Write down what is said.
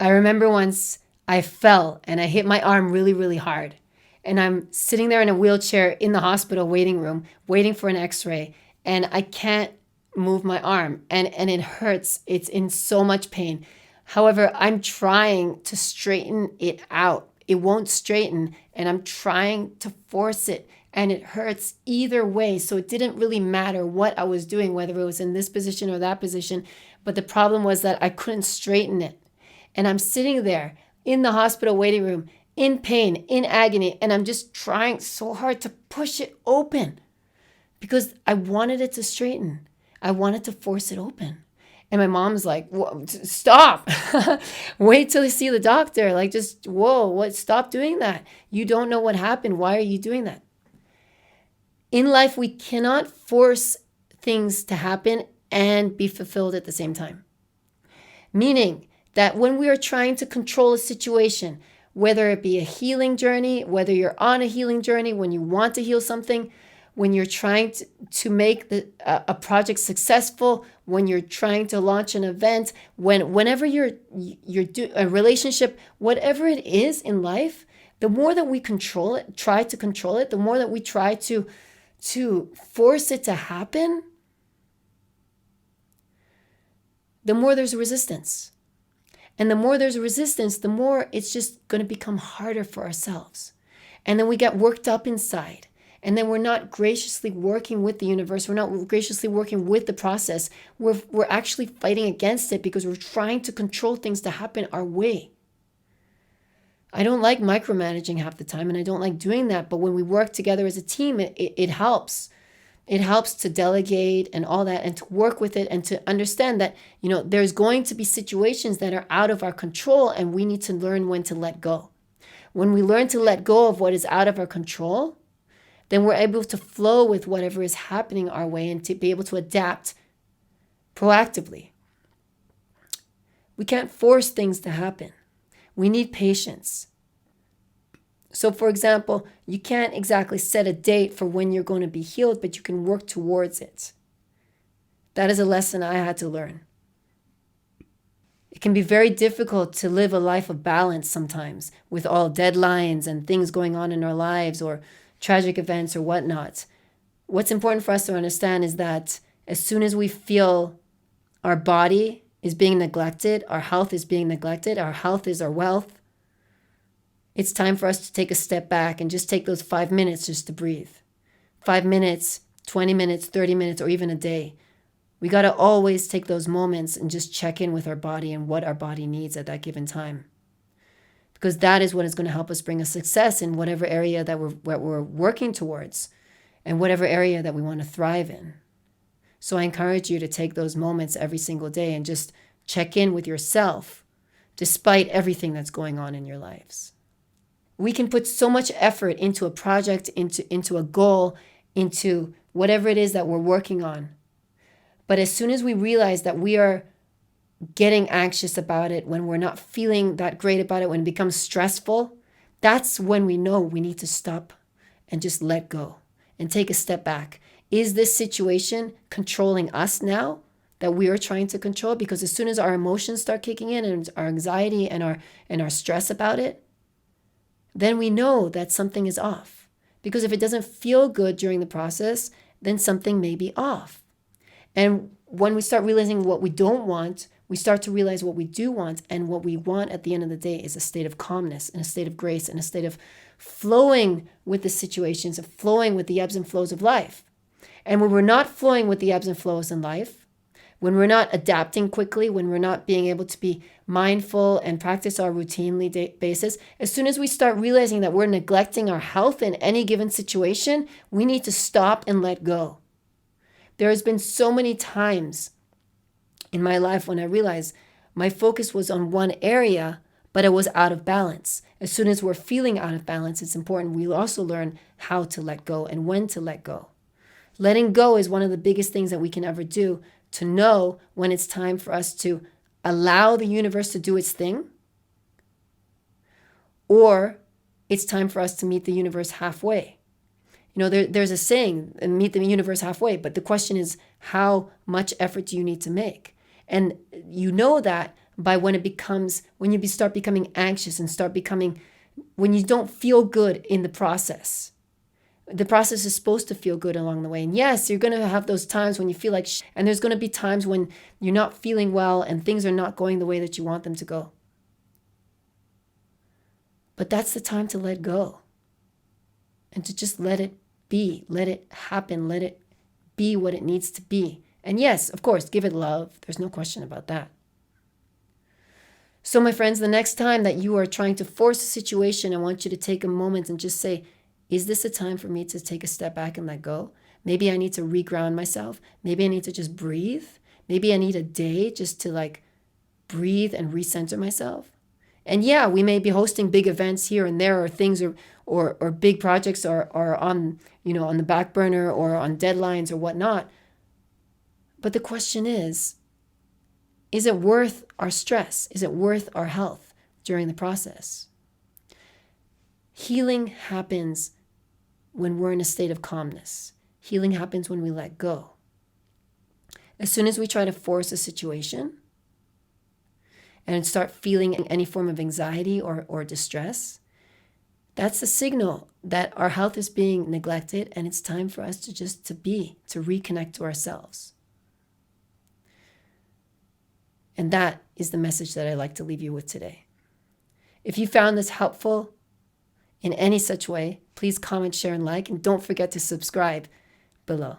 I remember once I fell and I hit my arm really, really hard. And I'm sitting there in a wheelchair in the hospital waiting room, waiting for an x-ray. And I can't move my arm. And it hurts. It's in so much pain. However, I'm trying to straighten it out. It won't straighten. And I'm trying to force it. And it hurts either way. So it didn't really matter what I was doing, whether it was in this position or that position. But the problem was that I couldn't straighten it. And I'm sitting there in the hospital waiting room, in pain, in agony, and I'm just trying so hard to push it open because I wanted it to straighten. I wanted to force it open. And my mom's like, stop. Wait till you see the doctor. Like, just, whoa, what? Stop doing that. You don't know what happened. Why are you doing that? In life, we cannot force things to happen and be fulfilled at the same time. Meaning that when we are trying to control a situation, whether it be a healing journey, whether you're on a healing journey, when you want to heal something, when you're trying to make a project successful, when you're trying to launch an event, whenever you're doing a relationship, whatever it is in life, the more that we control it, try to control it, the more that we try to force it to happen, the more there's resistance. And the more there's resistance, the more it's just going to become harder for ourselves. And then we get worked up inside. And then we're not graciously working with the universe. We're not graciously working with the process. We're actually fighting against it because we're trying to control things to happen our way. I don't like micromanaging half the time, and I don't like doing that. But when we work together as a team, it helps. It helps to delegate and all that and to work with it and to understand that, there's going to be situations that are out of our control and we need to learn when to let go. When we learn to let go of what is out of our control, then we're able to flow with whatever is happening our way and to be able to adapt proactively. We can't force things to happen. We need patience. So, for example, you can't exactly set a date for when you're going to be healed, but you can work towards it. That is a lesson I had to learn. It can be very difficult to live a life of balance sometimes with all deadlines and things going on in our lives or tragic events or whatnot. What's important for us to understand is that as soon as we feel our body is being neglected, our health is being neglected, our health is our wealth, it's time for us to take a step back and just take those 5 minutes just to breathe. 5 minutes, 20 minutes, 30 minutes, or even a day. We got to always take those moments and just check in with our body and what our body needs at that given time. Because that is what is going to help us bring us success in whatever area that we're working towards and whatever area that we want to thrive in. So I encourage you to take those moments every single day and just check in with yourself despite everything that's going on in your lives. We can put so much effort into a project, into a goal, into whatever it is that we're working on. But as soon as we realize that we are getting anxious about it, when we're not feeling that great about it, when it becomes stressful, that's when we know we need to stop and just let go and take a step back. Is this situation controlling us now that we are trying to control? Because as soon as our emotions start kicking in and our anxiety and our stress about it, then we know that something is off. Because if it doesn't feel good during the process, then something may be off. And when we start realizing what we don't want, we start to realize what we do want. And what we want at the end of the day is a state of calmness and a state of grace and a state of flowing with the situations, of flowing with the ebbs and flows of life. And when we're not flowing with the ebbs and flows in life, when we're not adapting quickly, when we're not being able to be mindful and practice our routinely basis, as soon as we start realizing that we're neglecting our health in any given situation, we need to stop and let go. There has been so many times in my life when I realized my focus was on one area, but it was out of balance. As soon as we're feeling out of balance, it's important we also learn how to let go and when to let go. Letting go is one of the biggest things that we can ever do, to know when it's time for us to allow the universe to do its thing, or it's time for us to meet the universe halfway. There's a saying, meet the universe halfway, but the question is, how much effort do you need to make? And you know that by when you start becoming anxious and when you don't feel good in the process. The process is supposed to feel good along the way. And yes, you're going to have those times when you feel like and there's going to be times when you're not feeling well and things are not going the way that you want them to go. But that's the time to let go and to just let it be, let it happen, let it be what it needs to be. And yes, of course, give it love. There's no question about that. So my friends, the next time that you are trying to force a situation, I want you to take a moment and just say, is this a time for me to take a step back and let go? Maybe I need to reground myself. Maybe I need to just breathe. Maybe I need a day just to breathe and recenter myself. And yeah, we may be hosting big events here and there, or things or big projects are on, on the back burner or on deadlines or whatnot. But the question is it worth our stress? Is it worth our health during the process? Healing happens when we're in a state of calmness. Healing happens when we let go. As soon as we try to force a situation and start feeling any form of anxiety or distress, that's a signal that our health is being neglected, and it's time for us to reconnect to ourselves. And that is the message that I'd like to leave you with today. If you found this helpful in any such way, please comment, share, and like, and don't forget to subscribe below.